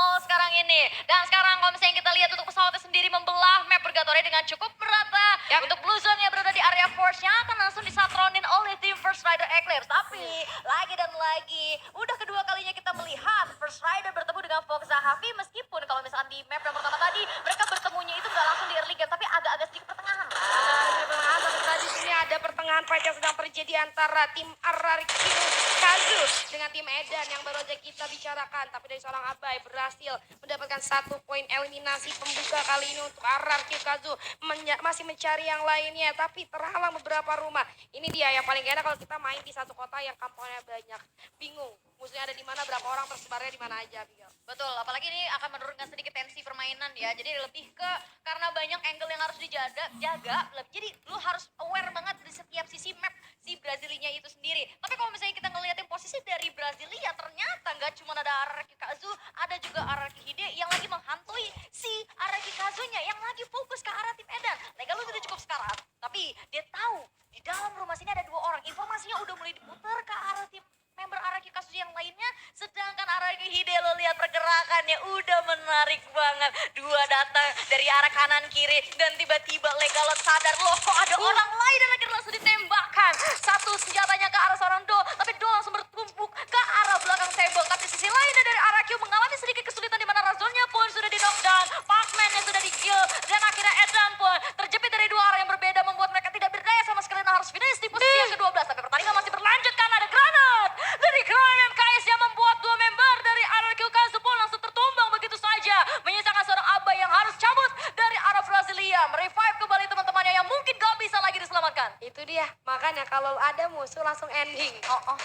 Hall sekarang ini. Dan sekarang kalau misalnya kita lihat untuk pesawatnya sendiri membelah map Purgatory dengan cukup merata. Untuk Blue Zone yang berada di area Force yang akan langsung disatronin oleh tim First Rider Eclipse. Tapi lagi dan lagi, udah kedua kalinya kita melihat First Rider bertemu dengan Fox Zahavi. Meskipun kalau misalkan di map yang pertama tadi, mereka bertemunya itu nggak langsung di early game, tapi agak-agak sedikit pertengahan. Tadi sini ada pertengahan fight yang sedang terjadi antara tim RRQ Kazu dengan tim Edan yang baru aja kita bicarakan. Tapi dari seorang Abai berhasil mendapatkan 1 poin eliminasi pembuka kali ini untuk RRQ Kazu. Masih mencari yang lainnya, tapi terhalang beberapa rumah. Ini dia yang paling enak kalau kita main di satu kota yang kampungnya banyak. Bingung musuhnya ada di mana, berapa orang tersebarnya di mana aja, Abigail. Betul, apalagi ini akan menurunkan sedikit tensi permainan ya. Jadi lebih ke karena banyak angle yang harus dijaga, jadi lu harus aware banget di setiap sisi map si Brasilia itu sendiri. Tapi kalau misalnya kita ngeliatin posisi dari Brasilia, ternyata nggak cuma ada Araki Kazu, ada juga Araki Hide yang lagi menghantui si Araki Kazunya yang lagi fokus ke arah tim Edan. Legal lu sudah cukup sekarat, tapi dia tahu di dalam rumah sini ada 2 orang. Informasinya udah mulai diputar ke arah tim member Araki Kasus yang lainnya, sedangkan Araki Hide lo lihat pergerakannya udah menarik banget. 2 datang dari arah kanan kiri dan tiba-tiba Legalot sadar loh kok ada orang lain dan akhirnya langsung ditembakkan. Satu senjatanya ke arah seorang Do, tapi Do langsung bertumpuk ke arah belakang tembok. Tapi sisi lainnya dari Araki mengalami sedikit kesulitan di mana Razonnya pun sudah di knockdown, Parkman yang sudah di kill dan akhirnya Edan pun terjepit dari 2 arah yang berbeda membuat mereka tidak berdaya sama sekali dan harus finish di posisi yang ke-12. Tapi pertandingan masih berlanjut karena ada granat dari Crime MKS yang membuat 2 member dari RRQ Kazu pun langsung tertumbang begitu saja. Menyisakan seorang Abai yang harus cabut dari arah Brasilia. Merevive kembali teman-temannya yang mungkin gak bisa lagi diselamatkan. Itu dia, makanya kalau ada musuh langsung ending.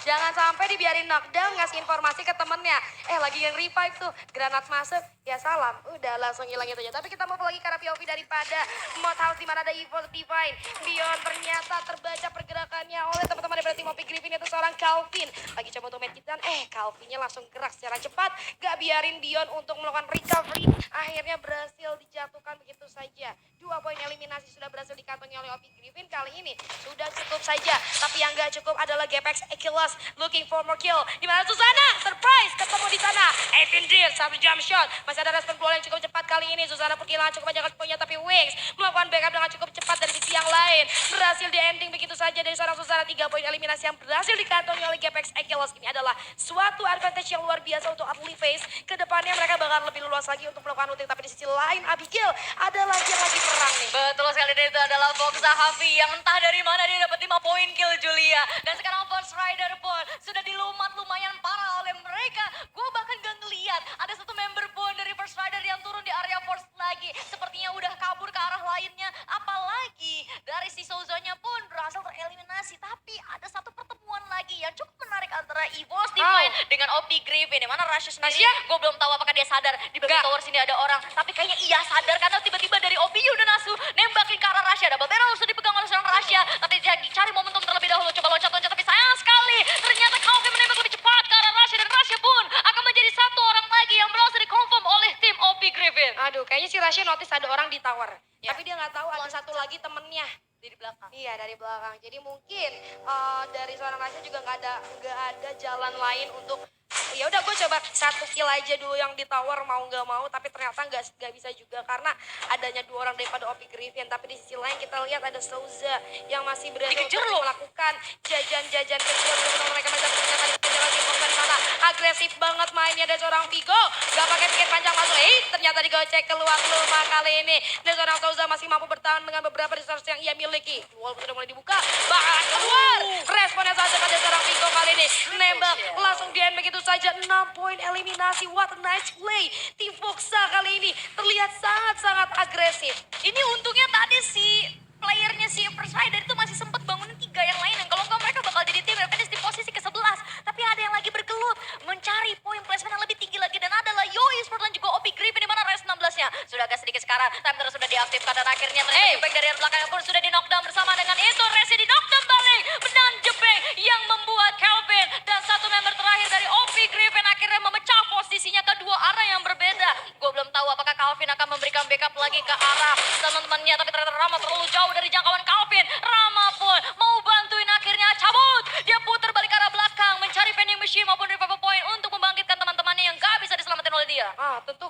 Jangan sampai dibiarin knockdown, ngasih informasi ke temennya. Lagi yang revive tuh, granat masuk, ya salam. Udah langsung hilang itu aja. Tapi kita mau lagi karena POV daripada Mod House dimana ada Evil Divine. Beyond ternyata terbaca pergerakannya oleh teman-teman dari tim OP Griffin itu seorang Calvin. Lagi coba untuk medkitan, Calvinnya langsung gerak secara cepat. Gak biarin Beyond untuk melakukan recovery. Akhirnya berhasil dijatuhkan begitu saja. 2 poin eliminasi sudah berhasil dikantongi oleh OP Griffin. Kali ini sudah cukup saja. Tapi yang gak cukup adalah Gapex Achilles looking for more kill. Dimana Susana? Surprise! Ketemu di sana. Evindir, 1 jump shot. Masih ada respon bola yang cukup cepat kali ini. Susana pun kehilangan cukup banyak poinnya. Tapi Wings melakukan backup dengan cukup cepat dari sisi yang lain. Berhasil di ending begitu saja dari seorang Susana. 3 poin eliminasi yang berhasil dikantongi oleh Gapex Achilles. Ini adalah suatu advantage yang luar biasa untuk Atli Face. Kedepannya mereka bakal lebih luas lagi untuk melakukan ulti. Tapi di sisi lain Abigail ada lagi yang lagi perang nih. Betul sekali, dan itu adalah Fox Zahavi yang entah dari mana dia dapat 5 poin kill Julia. Dan sekarang First Rider pun sudah dilumat lumayan parah oleh mereka. Gue bahkan gak ngeliat ada 1 member pun dari First Rider yang turun di area Force lagi. Sepertinya udah kabur ke arah lainnya. Apalagi dari si Souzonya pun berhasil tereliminasi. Tapi ada 1 pertemuan lagi yang cukup menarik antara EVOS Divine dengan OP Griffin. Di mana Rasha sendiri, gue belum tahu apakah dia sadar di bagian tower sini ada orang. Tapi kayaknya iya sadar karena tiba-tiba dari OP udah nasu nembakin ke arah Rasha. Double barrel sudah dipegang oleh seorang Rasha. Tapi dia cari momentum terlebih dahulu. Coba loncat-loncat tapi sayang sekali. Ternyata Calvin menembak lebih cepat ke arah Rasha. Dan Rasha pun akan menjadi 1 orang lagi yang berhasil dikonfirm oleh tim OP Griffin. Aduh, kayaknya si Rasha notice ada orang di tower. Tapi dia nggak tahu ada 1 lagi temennya. Dari belakang. Iya, dari belakang. Jadi mungkin dari seorang Rasha juga nggak ada jalan lain untuk ya udah gue coba 1 kill aja dulu yang di tower mau nggak mau, tapi ternyata nggak bisa juga karena adanya 2 orang daripada OP Griffin. Tapi di sisi lain kita lihat ada Souza yang masih berhasil untuk melakukan jajan-jajan kecil untuk mereka ternyata dikejar lagi korban sana. Agresif banget mainnya dari seorang Vigo, nggak pakai pikir panjang masuk. Ternyata digocek keluar rumah kali ini. Dan seorang Souza masih mampu bertahan dengan beberapa resource yang ia miliki. Walaupun sudah mulai dibuka, bahkan keluar. Responnya saja pada seorang Vigo kali ini. Nembak langsung di end begitu saja. 6 poin eliminasi. What a nice play. Tim Foxa kali ini terlihat sangat-sangat agresif. Ini untungnya tadi si playernya si First Rider itu masih sempat bangunin 3 yang lain. Dan kalau enggak mereka bakal jadi tim yang finish di posisi ke-11. Tapi ada yang lagi bergelut mencari poin placement yang lebih tinggi lagi. Dan adalah Yoi Sport dan juga OP Griffin di mana res 16-nya sudah agak sedikit sekarang. Time terus sudah diaktifkan dan akhirnya ternyata Jebeng dari arah belakang pun sudah di knockdown bersama dengan itu. Resnya di knockdown balik. Benar Jebeng yang membuat Calvin dan 1 member terakhir dari OP Griffin akhirnya memecah posisinya ke 2 arah yang berbeda. Gue belum tahu apakah Calvin akan memberikan backup lagi ke arah teman-temannya. Tapi ternyata Rama terlalu jauh dari jangkauan Calvin. Rama pun mau bantuin akhirnya cabut. Dia putar balik ke arah belakang mencari vending machine maupun revival point untuk membangkitkan teman-temannya yang gak bisa diselamatin oleh dia.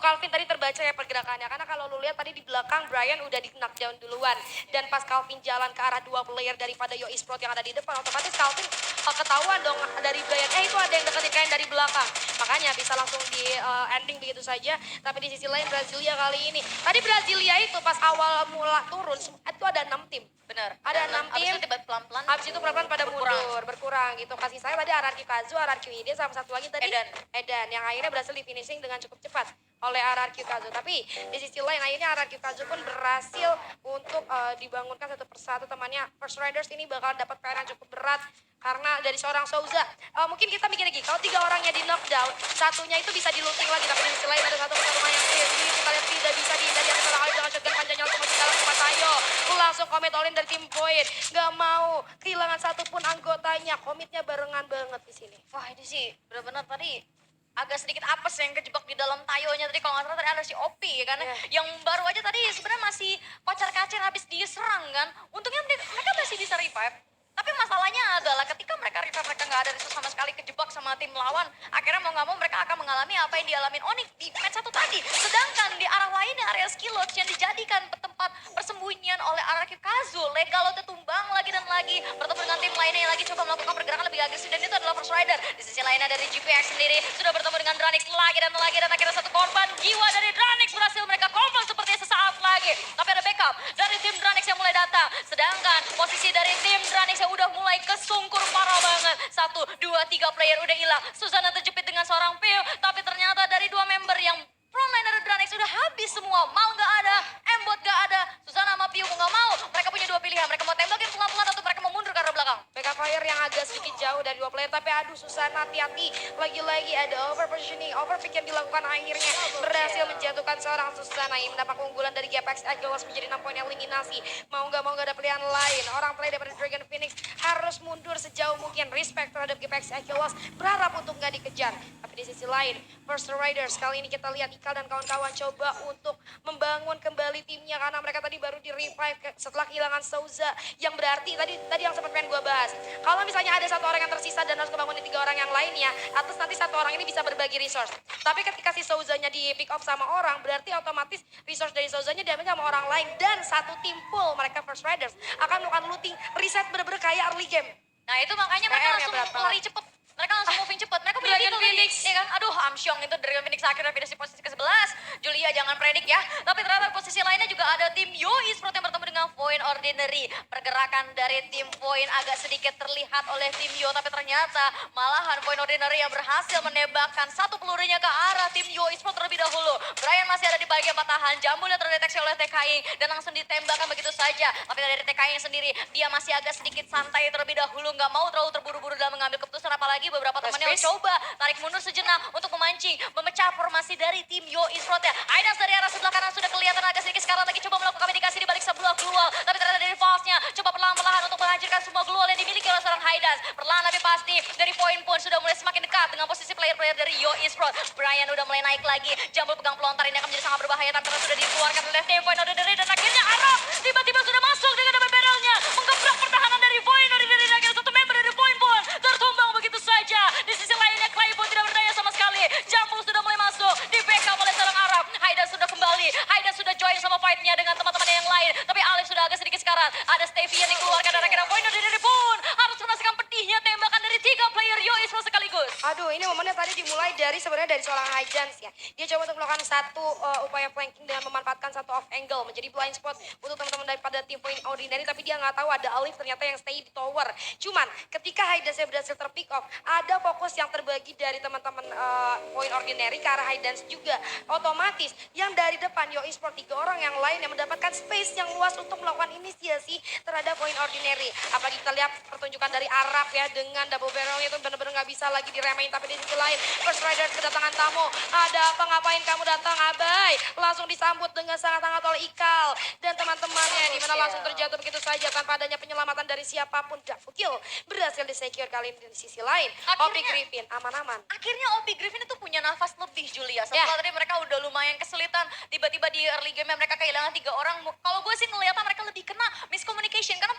Calvin tadi terbaca ya pergerakannya. Karena kalau lu lihat tadi di belakang Brian udah di knockdown duluan. Dan pas Calvin jalan ke arah dua player daripada Yo Esport yang ada di depan, otomatis Calvin ketahuan dong dari Brian. Itu ada yang deketin kalian dari belakang. Makanya bisa langsung di ending begitu saja. Tapi di sisi lain Brasilia kali ini. Tadi Brasilia itu pas awal mula turun, itu ada 6 tim. Bener. Ada 6 tim. Abis itu tiba pelan-pelan. Habis itu pelan-pelan pada berkurang gitu. Kasih saya tadi Ararki Kazu, Ararki Ide, sama satu lagi tadi Edan yang akhirnya berhasil di finishing dengan cukup cepat oleh Ararki Kazu. Tapi di sisi lain akhirnya Ararki Kazu pun berhasil untuk dibangunkan satu persatu temannya. First Riders ini bakal dapat PR yang cukup berat karena dari seorang Souza. Mungkin kita mikir lagi, kalau 3 orangnya di knockdown, satunya itu bisa di-looting lagi, tapi di sisi lain ada satu rumah yang clear. Jadi kita lihat tidak bisa dihindari yang salah kali dengan shotgun panjangnya langsung masuk dalam rumah Tayo. Langsung komit all in dari tim Void. Gak mau kehilangan satupun anggotanya. Komitnya barengan banget di sini. Wah ini sih benar-benar tadi agak sedikit apes yang kejebak di dalam tayonya tadi, kalau nggak salah tadi ada si Opi kan, yang baru aja tadi sebenarnya masih kocar kacir habis diserang kan, untungnya mereka masih bisa revive. Tapi masalahnya adalah ketika mereka revive, mereka nggak ada resource sama sekali, kejebak sama tim lawan, akhirnya mau nggak mau mereka akan mengalami apa yang dialamin Onyx di match 1 tadi. Sedangkan di arah lainnya area Skillots yang dijadikan tempat persembunyian oleh Ararki Kazu, Legalo tumbang lagi dan lagi bertemu dengan tim lainnya yang lagi coba melakukan pergerakan lebih agresif, dan itu adalah First Rider. Di sisi lainnya dari GPX sendiri sudah bertemu dengan Dranix lagi dan lagi, dan akhirnya satu korban jiwa dari Dranix berhasil mereka confirm seperti sesaat lagi. Tapi ada backup dari tim Dranix yang mulai datang, sedangkan posisi dari tim Dranix yang udah mulai kesungkur parah banget. 1, 2, 3 player udah hilang. Susana terjepit dengan seorang Pio, tapi ternyata dari 2 member yang frontline dari Dranix udah habis semua. Mal nggak ada, Embot nggak ada, Susana sama Pio nggak mau. Mereka punya 2 pilihan, mereka mau tembakin pelan-pelan atau mereka mau mundur ke arah belakang. Backup fire yang agak sedikit jauh dari 2 player, tapi aduh Susana hati-hati. Lagi-lagi ada overpositioning, overpick yang dilakukan akhirnya berhasil menjatuhkan seorang Susana yang mendapat keunggulan dari GPX Agilos menjadi 6 poin eliminasi. Mau nggak ada pilihan lain. Orang play daripada Dragon Phoenix harus mundur sejauh mungkin. Respect terhadap GPX Agilos, berharap untuk nggak dikejar. Tapi di sisi lain, First Riders kali ini kita lihat Ikal dan kawan-kawan coba untuk membangun kembali timnya karena mereka tadi baru di revive setelah kehilangan Souza, yang berarti tadi yang sempat pengen gue bahas. Kalau misalnya ada 1 orang yang tersisa dan harus kebangunin 3 orang yang lainnya, atas nanti 1 orang ini bisa berbagi resource. Tapi ketika si Souzanya di pick off sama orang, berarti otomatis resource dari Souzanya diambil sama orang lain, dan satu tim full mereka First Riders akan melakukan looting, reset bener-bener kayak early game. Nah itu makanya mereka PR-nya berat langsung lari cepet. Mereka langsung moving cepet. Mereka punya Dragon Beetle Phoenix. tadi, ya kan? Aduh, Amsyong itu Dragon Phoenix akhirnya finish di posisi ke-11. Julia jangan predik ya. Tapi ternyata posisi lainnya juga ada tim Yo Esport yang bertemu dengan Void Ordinary. Pergerakan dari tim Void agak sedikit terlihat oleh tim Yo, tapi ternyata malahan Void Ordinary yang berhasil menembakkan 1 pelurunya ke arah tim Yo Esport terlebih dahulu. Brian masih ada di bagian patahan, Jambulnya terdeteksi oleh TKI dan langsung ditembakkan begitu saja. Tapi dari TKI sendiri, dia masih agak sedikit santai terlebih dahulu, nggak mau terlalu terburu-buru dalam mengambil keputusan, apalagi beberapa temannya coba tarik mundur sejenak untuk memancing, memecah formasi dari tim Yo Esport ya. Aidas dari arah sebelah kanan sudah kelihatan agak sedikit, sekarang lagi coba melakukan komunikasi di balik sebelah glual, tapi ternyata dari False-nya coba perlahan-lahan untuk menghancurkan semua glual yang dimiliki oleh seorang Aidas. Perlahan tapi pasti dari poin pun sudah mulai semakin dekat dengan posisi player-player dari Yo Esport. Brian udah mulai naik lagi, Jambul pegang pelontar ini akan menjadi sangat berbahaya, tapi ternyata sudah dikeluarkan oleh tim Void Ordinary, dan akhirnya Arab tiba-tiba sudah masuk dengan double barrelnya, menggebrak pertahanan dari Void Ordinary, dan akhirnya 1 member dari poin pun tertumbang begitu saja. Di sisi lainnya Clay pun tidak berdaya sama sekali. Jambul sudah mulai masuk, di backup oleh seorang Arab. Haidan sudah kembali, Haidan sudah join sama fight-nya dengan teman-teman yang lain. Tapi Alif sudah agak sedikit sekarang. Ada Stevie yang dikeluarkan dan akhirnya Void Ordinary pun harus merasakan pedihnya tembakan dari 3 player Yo Esport sekaligus. Aduh, ini momennya tadi dimulai dari sebenarnya dari seorang Haidans ya. Dia coba untuk melakukan satu upaya flanking dengan memanfaatkan satu off angle menjadi blind spot untuk teman-teman daripada tim Void Ordinary, tapi dia nggak tahu ada Alif ternyata yang stay di tower. Cuman ketika Haidansnya berhasil terpick off, ada fokus yang terbagi dari teman-teman Void Ordinary ke arah Haidans juga. Otomatis yang dari depan Yo Esport 3 orang yang lain yang mendapatkan space yang luas untuk melakukan inisiasi terhadap Void Ordinary. Apalagi kita lihat pertunjukan dari Arab ya dengan double barrel itu benar-benar nggak bisa lagi diremehin. Tapi di sisi lain First Riders kedatangan tamu. Ada apa, ngapain kamu datang Abai? Langsung disambut dengan sangat-sangat oleh Ikal dan teman-temannya, di mana langsung terjatuh begitu saja tanpa adanya penyelamatan dari siapapun. Double kill berhasil di-secure kali ini. Di sisi lain Opi Griffin aman-aman. Akhirnya Opi Griffin itu punya nafas lebih, Julia. Setelah tadi mereka udah lumayan kesulitan, tiba-tiba di early game mereka kehilangan 3 orang. Kalau gue sih ngeliatnya mereka lebih kena miscommunication, karena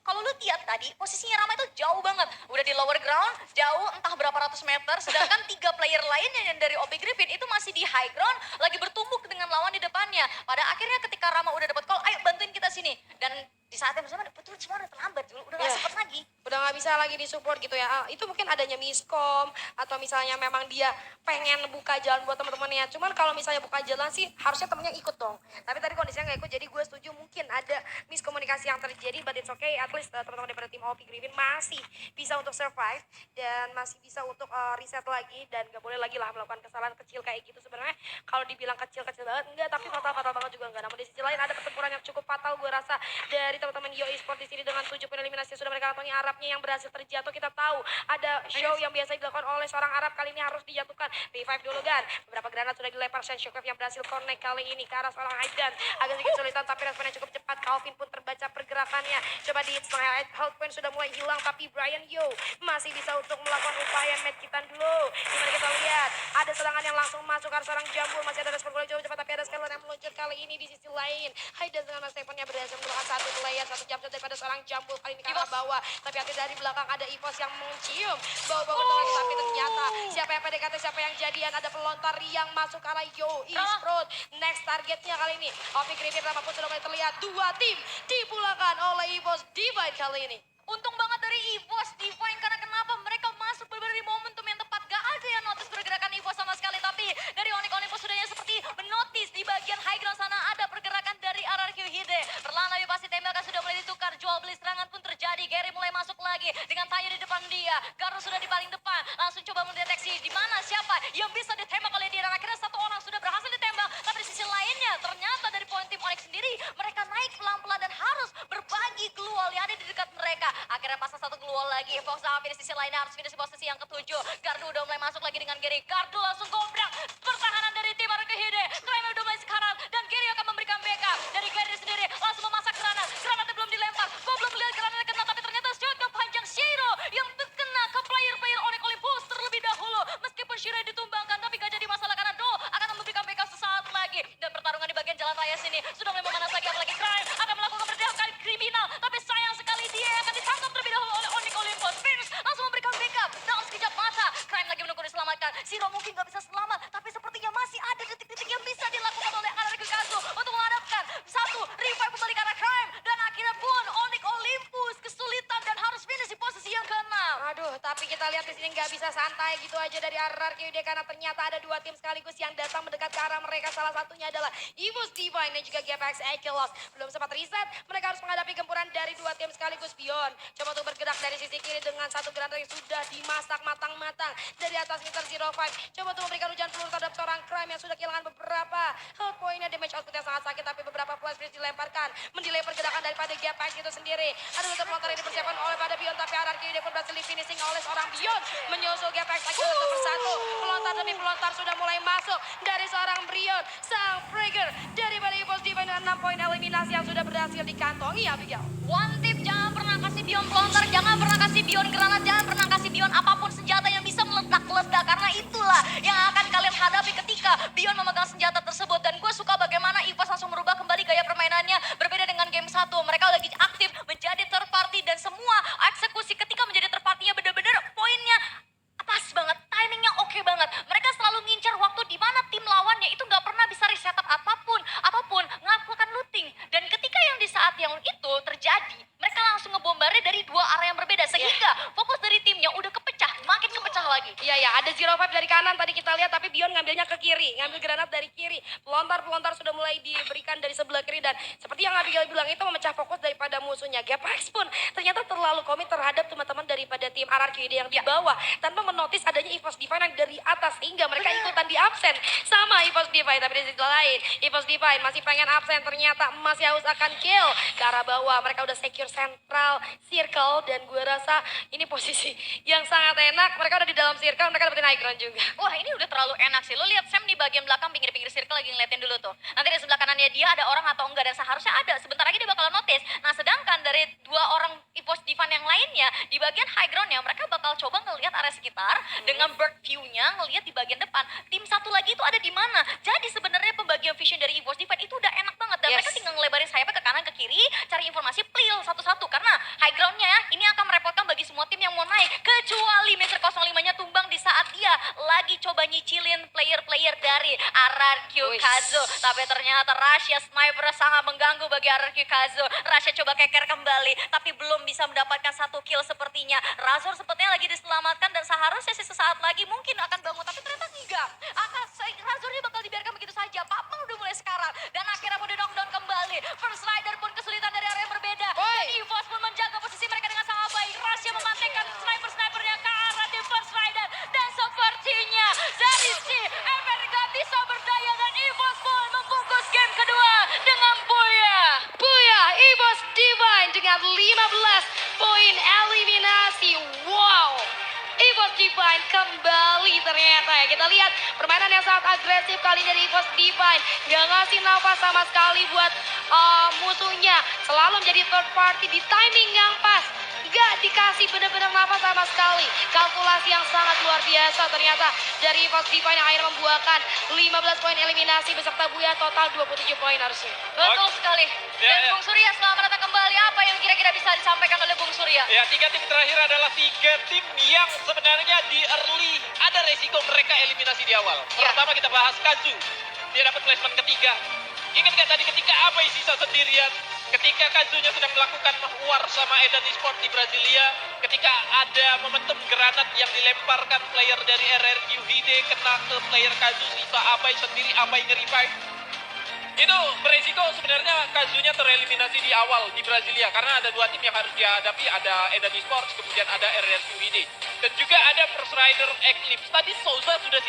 kalau lu lihat tadi posisinya Rama itu jauh banget, udah di lower ground, jauh entah berapa ratus meter, sedangkan 3 player lainnya yang dari Opi Griffin itu masih di high ground, lagi bertumbuk dengan lawan di depannya. Pada akhirnya ketika Rama udah dapat call, ayo bantuin kita sini. Dan di saat yang bersamaan, betul semua udah terlambat, udah gak Iya. sempet lagi. Udah nggak bisa lagi disupport gitu ya. Itu mungkin adanya miskom atau misalnya memang dia pengen buka jalan buat teman-temannya. Cuman kalau misalnya buka jalan sih harusnya temennya ikut dong. Tapi tadi kondisinya nggak ikut, jadi gue setuju mungkin ada miskomunikasi yang terjadi. But it's okay, at least teman-teman daripada tim OP Griffin masih bisa untuk survive dan masih bisa untuk reset lagi dan gak boleh lagi lah melakukan kesalahan kecil kayak gitu. Sebenarnya kalau dibilang kecil-kecil banget enggak, tapi fatal-fatal banget juga enggak. Namun di sisi lain ada pertempuran yang cukup fatal gue rasa dari teman-teman Yo Esport di sini dengan 7 poin eliminasi yang sudah mereka kantongi. Arabnya yang berhasil terjatuh, kita tahu ada show yang biasa dilakukan oleh seorang Arab, kali ini harus dijatuhkan. Revive dulu kan, beberapa granat sudah dilempar. Shockwave yang berhasil connect kali ini ke arah seorang Aidan, agak sedikit kesulitan tapi responnya cukup cepat. Calvin pun terbaca pergerakannya, coba di hit setengah health point sudah mulai hilang, tapi Brian Yo masih bisa untuk melakukan upaya medkitan dulu. Dimana kita lihat ada serangan yang langsung masuk ke arah seorang Jambul, masih ada respon jauh cepat tapi ada Skylar yang meluncur kali ini. Di sisi lain Aidan dengan Mas Stefannya berhasil melakukan satu player, satu jump shot daripada seorang Jambul kali ini ke arah bawah, tapi hati dari belakang ada Evos yang mencium bau-bau lagi, tapi ternyata siapa yang PDKT, siapa yang jadian, ada pelontar yang masuk ke arah Yo Esport. Next targetnya kali ini OP Griffin, Rama pun sudah mulai terlihat. Dua tim dipulangkan oleh Evos Divine kali ini. Untung banget dari EVOS Divine, karena kenapa mereka masuk benar di momentum yang tepat. Gak ada yang notice pergerakan EVOS sama sekali, tapi dari Onyx Olympus sudahnya seperti menotis di bagian high ground sana ada pergerakan dari RRQ Hide. Perlahan tapi pasti tembakan sudah mulai ditukar, jual beli serangan pun terjadi. Gary mulai masuk lagi dengan Tayo di depan dia. Gardo sudah di paling depan, langsung coba mendeteksi di mana siapa yang bisa ditembak oleh dia, dan akhirnya satu orang sudah berhasil ditembak. Tapi di sisi lainnya ternyata dari poin tim Onyx sendiri mereka naik pelan-pelan dan harus berbagi keluar yang ada di dekat mereka. Akhirnya pasang satu keluar lagi. Fox Api di sisi lainnya harus finish di posisi yang ketujuh. Gardu udah mulai masuk lagi dengan Gary. Gardu langsung gobrak pertahanan dari tim RRQ Hide. Crime udah mulai sekarang dan Gary akan memberikan backup. Dari Gary sendiri langsung memasak granat. Granatnya belum dilempar. Gue belum melihat granatnya kena, tapi ternyata shotgun panjang Shiro yang terkena ke player-player Onyx Olympus terlebih dahulu. Meskipun Shiro ditumbangkan, tapi gak jadi masalah karena Do akan memberikan backup sesaat lagi. Dan pertarungan di bagian jalan raya sini sudah mulai memanas lagi, apalagi Crime akan melakukan pergerakan kriminal, tapi sayang sekali dia akan ditangkap terlebih dahulu oleh Onyx Olympus. Vince langsung memberikan backup dalam sekejap mata. Crime lagi menunggu diselamatkan. Shiro mungkin gak bisa selamat, tapi sepertinya masih ada detik-detik yang bisa dilakukan oleh RRQ Kazu untuk menghadapkan satu revive kembali ke arah Crime, dan akhirnya pun Onyx Olympus kesulitan dan harus finish di posisi yang ke-6. Aduh, tapi kita lihat di sini nggak bisa santai gitu aja dari RRQ Hide, karena ternyata ada dua tim sekaligus yang datang mendekat ke arah mereka. Salah satunya adalah Evos Divine dan juga GPX Akilos. Belum sempat reset, mereka harus menghadapi gempuran dari dua tim sekaligus. Beyond coba untuk bergerak dari sisi kiri dengan satu granat yang sudah dimasak matang-matang dari atas Mr. 05. Coba untuk memberikan hujan peluru terhadap seorang Crime yang sudah kehilangan beberapa health point-nya. Damage output yang sangat sakit, tapi beberapa flash freeze dilemparkan mendelay pergerakan daripada GPX itu sendiri. Ada untuk pelontar yang dipersiapkan oleh pada Beyond, tapi RRQ Hide pun berhasil di finishing oleh seorang Beyond menyusul GPX Akilos satu persatu. Pelontar demi pelontar sudah mulai masuk dari seorang Brion, sang Fragger daripada Evos Divine dengan 6 poin eliminasi yang sudah berhasil dikantongi. Abigail, One tip, jangan pernah kasih Beyond pelontar, jangan pernah kasih Beyond granat, jangan pernah kasih Beyond apapun senjata yang bisa meledak-ledak, karena itulah yang akan kalian hadapi ketika Beyond memegang senjata tersebut. Dan gue suka bagaimana Evos langsung merubah kembali gaya permainannya, berbeda dengan game 1. Mereka lagi aktif menjadi third party dan semua eksekusi ketika menjadi third party-nya benar-benar poinnya pas banget, timingnya oke banget. Mereka selalu ngincar waktu di mana tim lawannya itu nggak pernah bisa reset up ataupun melakukan looting. Dan ketika yang di saat yang itu terjadi, mereka langsung ngebombardir dari dua arah yang berbeda, sehingga fokus dari timnya udah kepecah, makin kepecah lagi. iya ya, ada 05 dari kanan tadi kita lihat, tapi Beyond ngambilnya ke kiri, ngambil granat dari kiri. Pelontar sudah mulai diberikan dari sebelah kiri, dan seperti yang Abigail bilang itu memecah fokus daripada musuhnya. GPX pun ternyata terlalu komit terhadap teman-teman daripada tim RRQ Hide yang di bawah tanpa menotis adanya Evos Divine yang dari atas, sehingga mereka ikutan di absen sama Evos Divine. Tapi di sisi lain Evos Divine masih pengen absen, ternyata masih haus akan kill ke arah bawah. Mereka udah secure central circle, dan gue rasa ini posisi yang sangat enak. Mereka udah di dalam circle, mereka dapetin high ground juga. Wah, ini udah terlalu enak sih. Lo lihat Sam di bagian belakang pinggir-pinggir circle lagi ngeliatin dulu tuh. Nanti di sebelah kanannya dia ada orang atau enggak, dan seharusnya ada. Sebentar lagi dia bakal notice. Nah, sedangkan dari dua orang Evos Divine yang lainnya di bagian high groundnya, mereka bakal coba ngelihat area sekitar dengan bird view-nya, ngelihat di bagian depan. Tim satu lagi itu ada di mana. Jadi sebenarnya pembagian vision dari Evos Divine itu udah enak banget, dan mereka tinggal ngelebarin sayapnya ke kanan ke kiri, cari informasi plil satu-satu, karena high groundnya ini akan merepotkan bagi semua tim yang mau naik, kecuali Mr. 05-nya tumbang di saat dia lagi coba nyicilin player-player dari RRQ Kazo. Tapi ternyata Rasha Sniper sangat mengganggu bagi RRQ Kazo. Rasha coba keker kembali, tapi belum bisa mendapatkan satu kill sepertinya. Razor sepertinya lagi diselamatkan dan seharusnya sih sesaat lagi mungkin akan bangun, tapi ternyata enggak. Razor ini bakal dibiarkan begitu saja. Papang udah mulai sekarang dan akhirnya mau di knockdown kembali. First Rider pun kesulitan dari area yang berbeda. Dan EVOS pun menjaga posisi mereka dengan sangat baik. Rasha mematikan sniper-snipernya ke arah di First Rider. Dan sepertinya dari si Ever gak bisa berdaya dan EVOS pun membungkus game kedua dengan Booyah. Booyah, EVOS Divine dengan 15 poin eliminasi. Wow. EVOS Divine kembali ternyata ya. Kita lihat permainan yang sangat agresif kali ini dari EVOS Divine. Gak ngasih nafas sama sekali buat musuhnya. Selalu menjadi third party di timing yang pas. Gak dikasih benar-benar nafas sama sekali. Kalkulasi yang sangat luar biasa ternyata dari EVOS Divine yang akhirnya membuahkan 15 poin eliminasi beserta Booyah total 27 poin harusnya. Betul sekali. Dan Bung Surya selamat datang kembali. Apa yang kira-kira bisa disampaikan oleh Bung Surya? Ya, 3 tim terakhir adalah 3 tim yang sebenarnya di early ada resiko mereka eliminasi di awal. Pertama kita bahas Kazu. Dia dapat placement ketiga. Ingat nggak tadi ketika Abai sisa sendirian? Ketika Kazunya sedang melakukan war sama Eden Esports di Brasilia, ketika ada momentum granat yang dilemparkan player dari RRQ Hide kena ke player Kazu, sisa Abai sendiri, Abai nge-revive. Itu beresiko sebenarnya Kazunya tereliminasi di awal di Brasilia karena ada 2 tim yang harus dihadapi, ada Eden Esports kemudian ada RRQ Hide dan juga ada First Rider Eclipse. Tadi Souza sudah